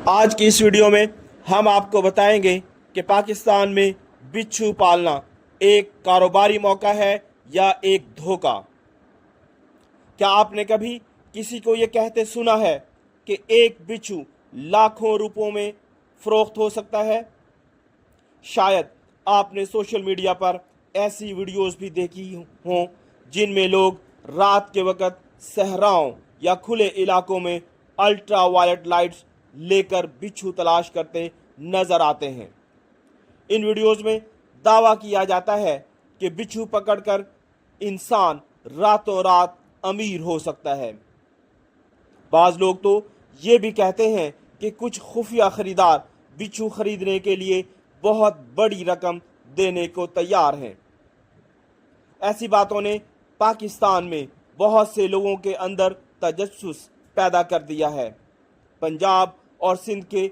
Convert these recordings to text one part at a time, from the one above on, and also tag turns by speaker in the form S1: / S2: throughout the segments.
S1: आज की इस वीडियो में हम आपको बताएंगे कि पाकिस्तान में बिच्छू पालना एक कारोबारी मौका है या एक धोखा। क्या आपने कभी किसी को ये कहते सुना है कि एक बिच्छू लाखों रुपयों में फरोख्त हो सकता है? शायद आपने सोशल मीडिया पर ऐसी वीडियोस भी देखी हों जिनमें लोग रात के वक्त सहराओं या खुले इलाकों में अल्ट्रा वायलेट लाइट्स लेकर बिच्छू तलाश करते नजर आते हैं। इन वीडियोस में दावा किया जाता है कि बिच्छू पकड़कर इंसान रातों रात अमीर हो सकता है। बाज लोग तो ये भी कहते हैं कि कुछ खुफिया खरीदार बिच्छू खरीदने के लिए बहुत बड़ी रकम देने को तैयार हैं। ऐसी बातों ने पाकिस्तान में बहुत से लोगों के अंदर तजस्सुस पैदा कर दिया है। पंजाब और सिंध के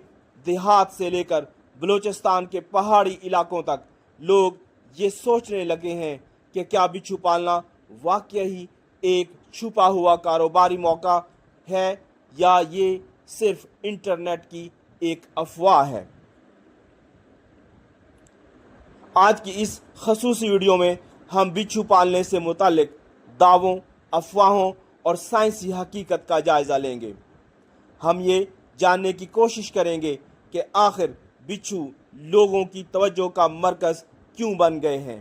S1: देहात से लेकर बलूचिस्तान के पहाड़ी इलाकों तक लोग ये सोचने लगे हैं कि क्या बिच्छू पालना वाकई ही एक छुपा हुआ कारोबारी मौका है या ये सिर्फ इंटरनेट की एक अफवाह है। आज की इस खसूसी वीडियो में हम बिच्छू पालने से मुतालिक दावों, अफवाहों और साइंसी हकीकत का जायज़ा लेंगे। हम ये जानने की कोशिश करेंगे कि आखिर बिच्छू लोगों की तवज्जो का मरकज़ क्यों बन गए हैं।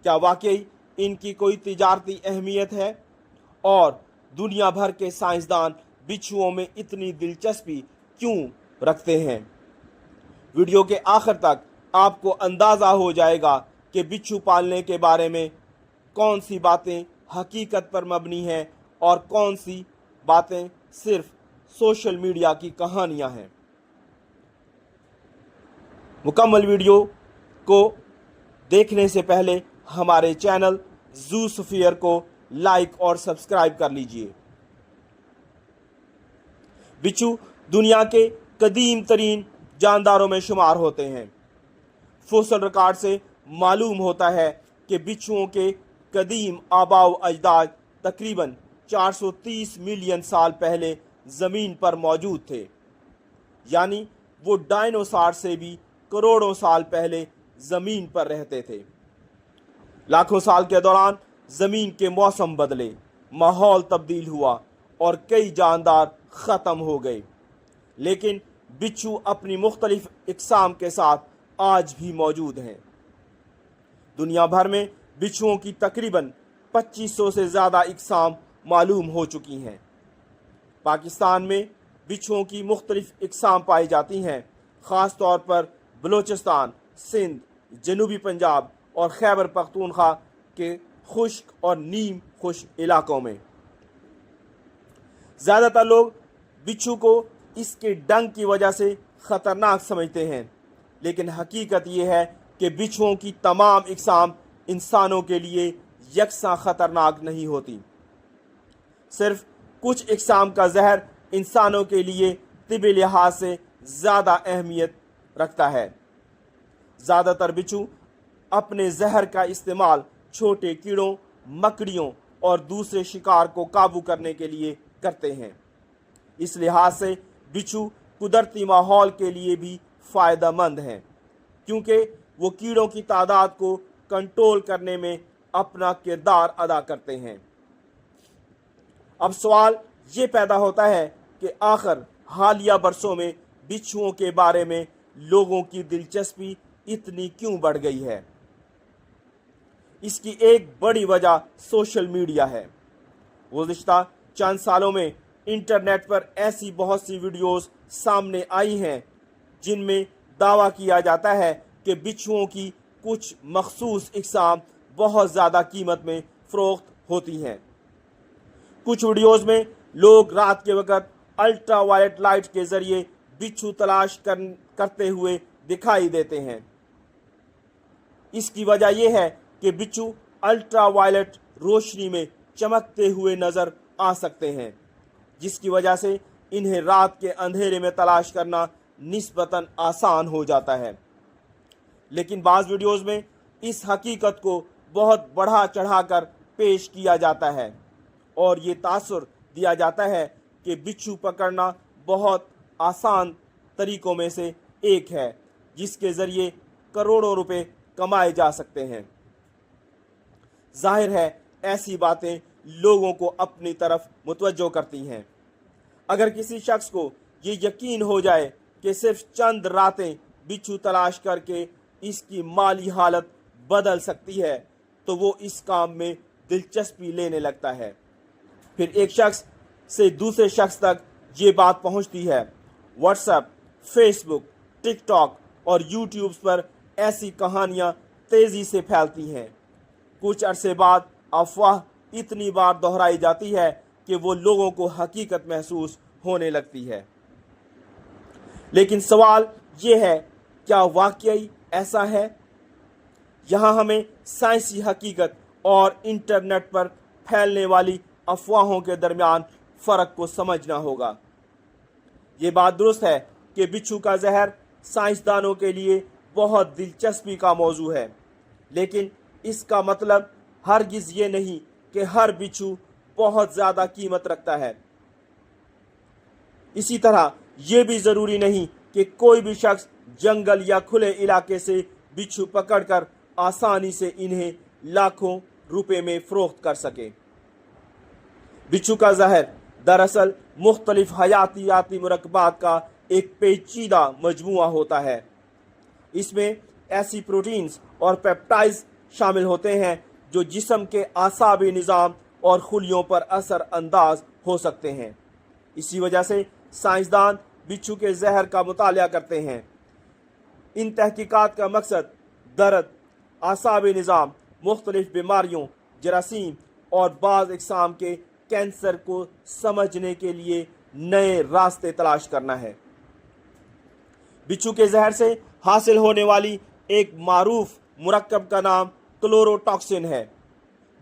S1: क्या वाकई इनकी कोई तिजारती अहमियत है और दुनिया भर के साइंसदान बिच्छुओं में इतनी दिलचस्पी क्यों रखते हैं। वीडियो के आखिर तक आपको अंदाज़ा हो जाएगा कि बिच्छू पालने के बारे में कौन सी बातें हकीकत पर मबनी हैं और कौन सी बातें सिर्फ सोशल मीडिया की कहानियां हैं। मुकम्मल वीडियो को देखने से पहले हमारे चैनल ज़ू स्फीयर को लाइक और सब्सक्राइब कर लीजिए। बिच्छू दुनिया के कदीम तरीन जानदारों में शुमार होते हैं। फॉसिल रिकॉर्ड से मालूम होता है कि बिच्छुओं के कदीम आबाओ अजदाद तकरीबन 430 मिलियन साल पहले ज़मीन पर मौजूद थे, यानी वो डायनासोर से भी करोड़ों साल पहले ज़मीन पर रहते थे। लाखों साल के दौरान ज़मीन के मौसम बदले, माहौल तब्दील हुआ और कई जानदार ख़त्म हो गए, लेकिन बिच्छू अपनी मुख्तलिफ इक़साम के साथ आज भी मौजूद हैं। दुनिया भर में बिच्छुओं की तकरीबन 2500 से ज़्यादा इक़साम मालूम हो चुकी हैं। पाकिस्तान में बिच्छुओं की मुख्तलिफ इक़साम पाई जाती हैं, ख़ास तौर पर बलूचिस्तान, सिंध, जनूबी पंजाब और खैबर पख्तूनख्वा के खुश्क और नीम खुश्क इलाकों में। ज़्यादातर लोग बिच्छू को इसके डंक की वजह से ख़तरनाक समझते हैं, लेकिन हकीकत यह है कि बिच्छुओं की तमाम इक़साम इंसानों के लिए यकसां ख़तरनाक नहीं होती। सिर्फ कुछ इक़साम का जहर इंसानों के लिए तिबी लिहाज से ज़्यादा अहमियत रखता है। ज़्यादातर बिच्छू अपने जहर का इस्तेमाल छोटे कीड़ों, मकड़ियों और दूसरे शिकार को काबू करने के लिए करते हैं। इस लिहाज से बिच्छू कुदरती माहौल के लिए भी फ़ायदेमंद हैं, क्योंकि वो कीड़ों की तादाद को कंट्रोल करने में अपना किरदार अदा करते हैं। अब सवाल ये पैदा होता है कि आखिर हालिया बरसों में बिच्छुओं के बारे में लोगों की दिलचस्पी इतनी क्यों बढ़ गई है। इसकी एक बड़ी वजह सोशल मीडिया है। गुज़िश्ता चंद सालों में इंटरनेट पर ऐसी बहुत सी वीडियोस सामने आई हैं जिनमें दावा किया जाता है कि बिच्छुओं की कुछ मखसूस इक़साम बहुत ज़्यादा कीमत में फ़रोख्त होती हैं। कुछ वीडियोस में लोग रात के वक्त अल्ट्रा वायलेट लाइट के ज़रिए बिच्छू तलाश करते हुए दिखाई देते हैं। इसकी वजह यह है कि बिच्छू अल्ट्रा वायलेट रोशनी में चमकते हुए नज़र आ सकते हैं, जिसकी वजह से इन्हें रात के अंधेरे में तलाश करना निस्बतन आसान हो जाता है। लेकिन बाज़ वीडियोस में इस हकीकत को बहुत बढ़ा चढ़ाकर पेश किया जाता है और ये तासुर दिया जाता है कि बिच्छू पकड़ना बहुत आसान तरीकों में से एक है जिसके ज़रिए करोड़ों रुपए कमाए जा सकते हैं। जाहिर है ऐसी बातें लोगों को अपनी तरफ मुतवज्जो करती हैं। अगर किसी शख्स को ये यकीन हो जाए कि सिर्फ चंद रातें बिच्छू तलाश करके इसकी माली हालत बदल सकती है तो वो इस काम में दिलचस्पी लेने लगता है। फिर एक शख्स से दूसरे शख्स तक ये बात पहुंचती है। व्हाट्सएप, फेसबुक, टिकटॉक और यूट्यूब पर ऐसी कहानियां तेजी से फैलती हैं। कुछ अरसे बाद अफवाह इतनी बार दोहराई जाती है कि वो लोगों को हकीकत महसूस होने लगती है। लेकिन सवाल ये है, क्या वाकई ऐसा है? यहाँ हमें साइंसी हकीकत और इंटरनेट पर फैलने वाली अफवाहों के दरमियान फ़र्क को समझना होगा। ये बात दुरुस्त है कि बिच्छू का जहर साइंसदानों के लिए बहुत दिलचस्पी का मौजू है, लेकिन इसका मतलब हरगिज़ ये नहीं कि हर बिच्छू बहुत ज़्यादा कीमत रखता है। इसी तरह ये भी ज़रूरी नहीं कि कोई भी शख्स जंगल या खुले इलाके से बिच्छू पकड़कर आसानी से इन्हें लाखों रुपए में फरोख्त कर सके। बिच्छू का जहर दरअसल मुख्तलिफ हयातियाती मुरक्कबात का एक पेचीदा मजमुआ होता है। इसमें ऐसी प्रोटीन्स और पेप्टाइड्स शामिल होते हैं जो जिस्म के आसाबी निज़ाम और खुलियों पर असर अंदाज हो सकते हैं। इसी वजह से साइंसदान बिच्छू के जहर का मुतालिया करते हैं। इन तहकीकात का मकसद दर्द, आसाबी निज़ाम, मुख्तलिफ बीमारियों, जरासीम और बाज़ इक़साम के कैंसर को समझने के लिए नए रास्ते तलाश करना है। बिच्छू के जहर से हासिल होने वाली एक मारूफ मुरक्कब का नाम क्लोरोटॉक्सिन है,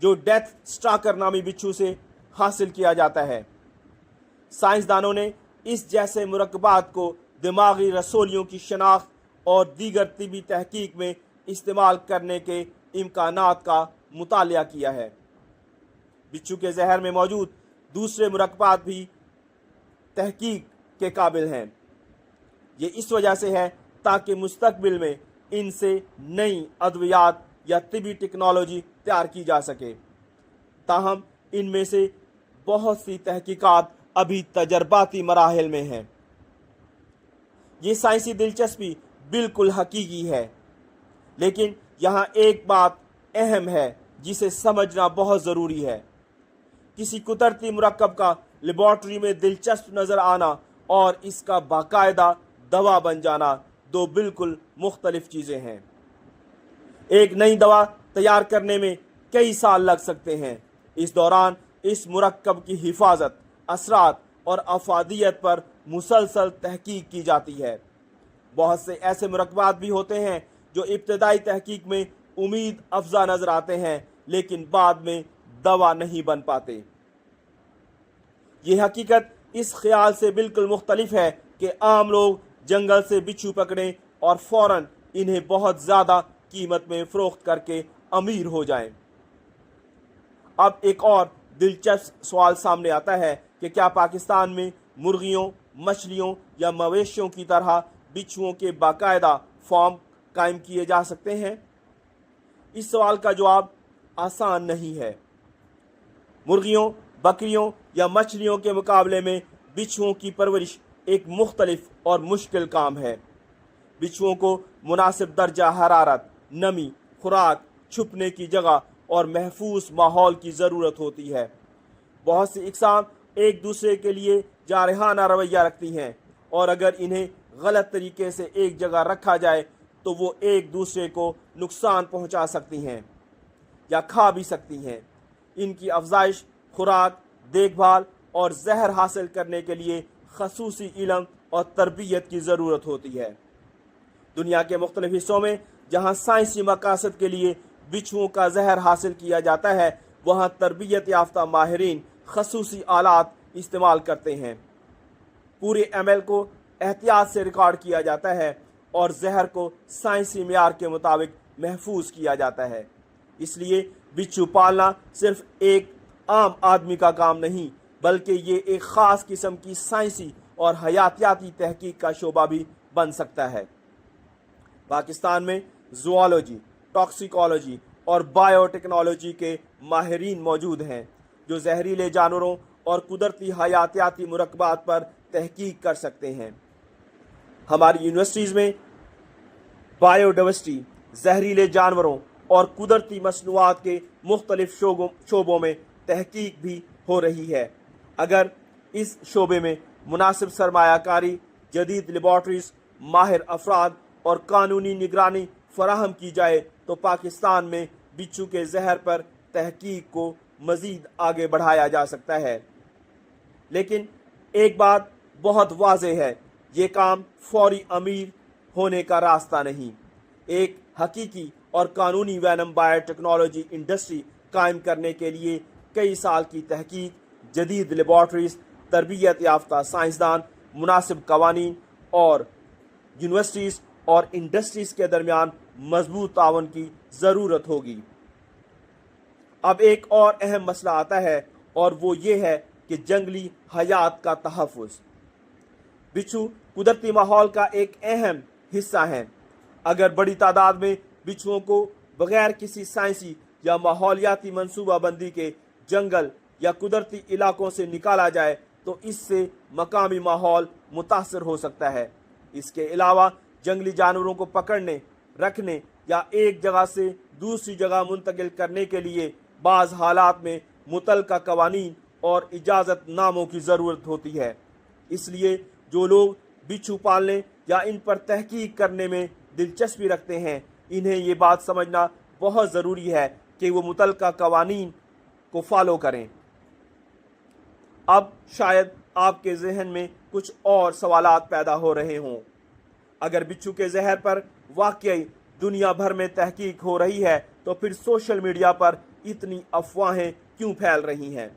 S1: जो डेथ स्टाकर नामी बिच्छू से हासिल किया जाता है। साइंसदानों ने इस जैसे मुरक्कबात को दिमागी रसोलियों की शनाख्त और दीगर तिबी तहकीक में इस्तेमाल करने के इम्कानात का मुतालिया किया है। बिच्छू के जहर में मौजूद दूसरे मुरक्कबात भी तहकीक के काबिल हैं। ये इस वजह से है ताकि मुस्तकबिल में इनसे नई अद्वियात या तिबी टेक्नोलॉजी तैयार की जा सके। ताहम इनमें से बहुत सी तहकीकात अभी तजर्बाती मराहिल में हैं। ये साइंसी दिलचस्पी बिल्कुल हकीकी है, लेकिन यहाँ एक बात अहम है जिसे समझना बहुत ज़रूरी है। किसी कुदरती मुरक्कब का लेबॉर्ट्री में दिलचस्प नज़र आना और इसका बाकायदा दवा बन जाना दो बिल्कुल मुख्तलिफ चीज़ें हैं। एक नई दवा तैयार करने में कई साल लग सकते हैं। इस दौरान इस मुरक्कब की हिफाजत, असरात और अफादियत पर मुसलसल तहकीक की जाती है। बहुत से ऐसे मुरक्कबात भी होते हैं जो इब्तदाई तहकीक में उम्मीद अफजा नजर आते हैं, लेकिन बाद में दवा नहीं बन पाते। ये हकीकत इस ख्याल से बिल्कुल मुख्तलिफ है कि आम लोग जंगल से बिच्छू पकड़ें और फौरन इन्हें बहुत ज़्यादा कीमत में फ़रोख्त करके अमीर हो जाएं। अब एक और दिलचस्प सवाल सामने आता है कि क्या पाकिस्तान में मुर्गियों, मछलियों या मवेशियों की तरह बिच्छुओं के बाकायदा फार्म कायम किए जा सकते हैं? इस सवाल का जवाब आसान नहीं है। मुर्गियों, बकरियों या मछलियों के मुकाबले में बिच्छुओं की परवरिश एक मुख्तलिफ और मुश्किल काम है। बिच्छुओं को मुनासिब दर्जा हरारत, नमी, खुराक, छुपने की जगह और महफूज माहौल की ज़रूरत होती है। बहुत सी इक़साम एक दूसरे के लिए जारहाना रवैया रखती हैं और अगर इन्हें गलत तरीके से एक जगह रखा जाए तो वो एक दूसरे को नुकसान पहुंचा सकती हैं या खा भी सकती हैं। इनकी अफजाइश, खुराक, देखभाल और जहर हासिल करने के लिए खसूसी इल्म और तरबियत की ज़रूरत होती है। दुनिया के मुख्तलिफ हिस्सों में जहाँ साइंसी मकासद के लिए बिच्छुओं का जहर हासिल किया जाता है, वहाँ तरबियत याफ्ता माहिरीन खसूसी आलात इस्तेमाल करते हैं। पूरे अमल को एहतियात से रिकॉर्ड किया जाता है और जहर को साइंसी मियार के मुताबिक महफूज किया जाता है। इसलिए बिच्छू पालना सिर्फ एक आम आदमी का काम नहीं, बल्कि ये एक ख़ास किस्म की साइंसी और हयातियाती तहकीक का शोबा भी बन सकता है। पाकिस्तान में ज़ूऑलॉजी, टॉक्सिकोलॉजी और बायोटेक्नोलॉजी के माहिरीन मौजूद हैं जो जहरीले जानवरों और कुदरती हयातियाती मुरक्कबात पर तहकीक कर सकते हैं। हमारी यूनिवर्सिटीज़ में बायोडाइवर्सिटी, जहरीले जानवरों और कुदरती मसनूआत के मुख्तलिफ शोबों में तहकीक भी हो रही है। अगर इस शोबे में मुनासिब सरमायाकारी, जदीद लेबॉर्ट्रीज, माहिर अफराद और कानूनी निगरानी फराहम की जाए तो पाकिस्तान में बिच्छू के जहर पर तहकीक को मज़ीद आगे बढ़ाया जा सकता है। लेकिन एक बात बहुत वाज़ेह है, ये काम फौरी अमीर होने का रास्ता नहीं। एक हकीकी और कानूनी वैनम बायोटेक्नोलॉजी इंडस्ट्री कायम करने के लिए कई साल की तहकीक, जदीद लेबॉर्ट्रीज, तरबियत याफ्ता साइंसदान, मुनासिब कवानीन और यूनिवर्सिटीज़ और इंडस्ट्रीज़ के दरमियान मजबूत तावन की ज़रूरत होगी। अब एक और अहम मसला आता है और वो ये है कि जंगली हयात का तहफ़्फ़ुज़। बिच्छू कुदरती माहौल का एक अहम हिस्सा हैं। अगर बड़ी तादाद में बिच्छुओं को बगैर किसी साइंसी या माहौलियाती मनसूबाबंदी के जंगल या कुदरती इलाकों से निकाला जाए तो इससे मकामी माहौल मुतासर हो सकता है। इसके अलावा जंगली जानवरों को पकड़ने, रखने या एक जगह से दूसरी जगह मुंतकिल करने के लिए बाज़ हालात में मुतल्लका कवानीन और इजाज़त नामों की ज़रूरत होती है। इसलिए जो लोग बिच्छू पालने या इन पर तहकीक करने में दिलचस्पी रखते हैं, इन्हें ये बात समझना बहुत ज़रूरी है कि वो मुतल्लका कवानीन को फॉलो करें। अब शायद आपके जहन में कुछ और सवालात पैदा हो रहे हों। अगर बिच्छू के जहर पर वाकई दुनिया भर में तहकीक हो रही है तो फिर सोशल मीडिया पर इतनी अफवाहें क्यों फैल रही हैं?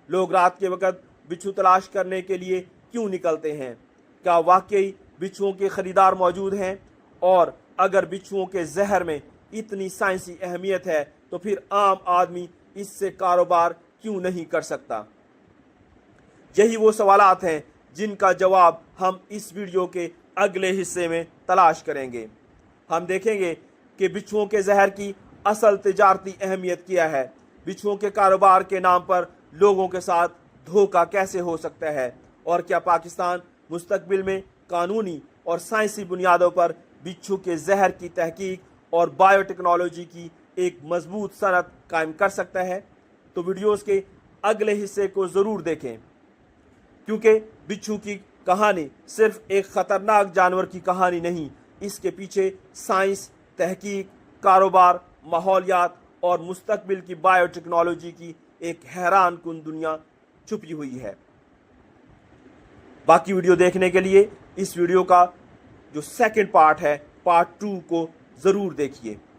S1: लोग रात के वक्त बिच्छू तलाश करने के लिए क्यों निकलते हैं? क्या वाकई बिच्छुओं के ख़रीदार मौजूद हैं? और अगर बिच्छुओं के जहर में इतनी साइंसी अहमियत है तो फिर आम आदमी इससे कारोबार क्यों नहीं कर सकता? यही वो सवालात हैं जिनका जवाब हम इस वीडियो के अगले हिस्से में तलाश करेंगे। हम देखेंगे कि बिच्छुओं के जहर की असल तिजारती अहमियत क्या है, बिच्छुओं के कारोबार के नाम पर लोगों के साथ धोखा कैसे हो सकता है, और क्या पाकिस्तान मुस्तकबिल में कानूनी और साइंसी बुनियादों पर बिच्छू के जहर की तहकीक और बायोटेक्नोलॉजी की एक मजबूत सनत कायम कर सकता है। तो वीडियोस के अगले हिस्से को ज़रूर देखें, क्योंकि बिच्छू की कहानी सिर्फ एक ख़तरनाक जानवर की कहानी नहीं, इसके पीछे साइंस, तहकीक, कारोबार, माहौलियात और मुस्तकबिल की बायोटेक्नोलॉजी की एक हैरान कुन दुनिया छुपी हुई है। बाकी वीडियो देखने के लिए इस वीडियो का जो सेकंड पार्ट है, पार्ट 2 को ज़रूर देखिए।